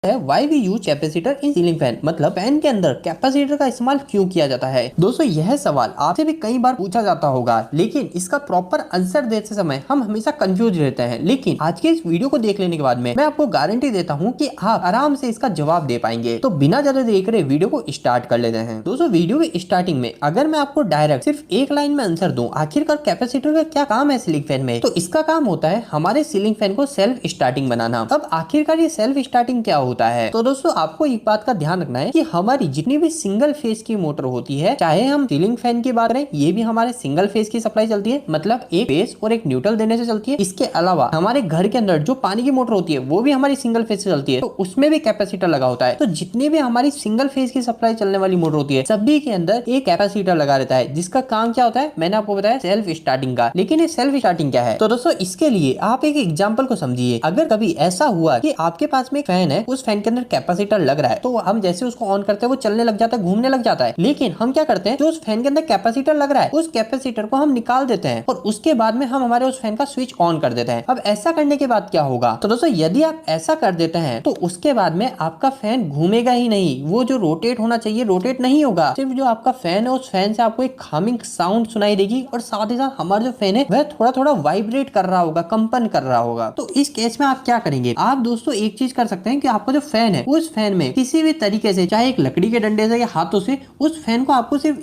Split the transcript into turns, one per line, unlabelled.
है why we use capacitor in ceiling fan, मतलब fan के अंदर कैपेसिटर का इस्तेमाल क्यों किया जाता है। दोस्तों यह सवाल आपसे भी कई बार पूछा जाता होगा, लेकिन इसका प्रॉपर आंसर देते समय हम हमेशा कंफ्यूज रहते हैं। लेकिन आज के इस वीडियो को देख लेने के बाद में मैं आपको गारंटी देता हूँ कि आप आराम से इसका जवाब दे पाएंगे। तो बिना ज्यादा देरी करे वीडियो को स्टार्ट कर लेते हैं। दोस्तों वीडियो के स्टार्टिंग में अगर मैं आपको डायरेक्ट सिर्फ एक लाइन में आंसर दूं, आखिरकार कैपेसिटर का क्या काम है सीलिंग फैन में, तो इसका काम होता है हमारे सीलिंग फैन को सेल्फ स्टार्टिंग बनाना। अब आखिरकार ये सेल्फ स्टार्टिंग क्या होता है, तो दोस्तों आपको एक बात का ध्यान रखना है कि हमारी जितनी भी सिंगल फेज की मोटर होती है, चाहे हम सीलिंग फैन की बात करें, ये भी हमारे सिंगल फेज की सप्लाई चलती है, मतलब एक बेस और एक न्यूट्रल देने से चलती है। इसके अलावा हमारे घर के अंदर जो पानी की मोटर होती है वो भी हमारी सिंगल फेज से चलती है, तो उसमें भी कैपेसिटर लगा होता है। तो जितनी भी हमारी सिंगल फेज की सप्लाई चलने वाली मोटर होती है, सभी के अंदर एक कैपेसिटर लगा रहता है, जिसका काम क्या होता है मैंने आपको बताया सेल्फ स्टार्टिंग का। लेकिन ये सेल्फ स्टार्टिंग क्या है, तो दोस्तों इसके लिए आप एक एग्जांपल को समझिए। अगर कभी ऐसा हुआ कि आपके पास में एक फैन है, उस फैन के अंदर कैपेसिटर लग रहा है, तो हम जैसे उसको ऑन करते हैं वो चलने लग जाता है, घूमने लग जाता है। लेकिन हम क्या करते हैं, जो उस फैन के अंदर कैपेसिटर लग रहा है उस कैपेसिटर को हम निकाल देते हैं और उसके बाद में हम हमारे उस फैन का स्विच ऑन कर देते हैं। अब ऐसा करने के बाद क्या होगा, तो दोस्तों यदि आप ऐसा कर देते हैं तो उसके बाद में आपका फैन घूमेगा ही नहीं, वो जो रोटेट होना चाहिए रोटेट नहीं होगा। सिर्फ जो आपका फैन है उस फैन से आपको एक हमिंग साउंड सुनाई देगी और साथ ही साथ हमारा जो फैन है वह थोड़ा थोड़ा वाइब्रेट कर रहा होगा, कंपन कर रहा होगा। तो इस केस में आप क्या करेंगे, आप दोस्तों एक चीज कर सकते हैं कि आपका जो फैन है उस फैन में किसी भी तरीके से, चाहे एक लकड़ी के डंडे से या हाथों से, उस फैन को आपको सिर्फ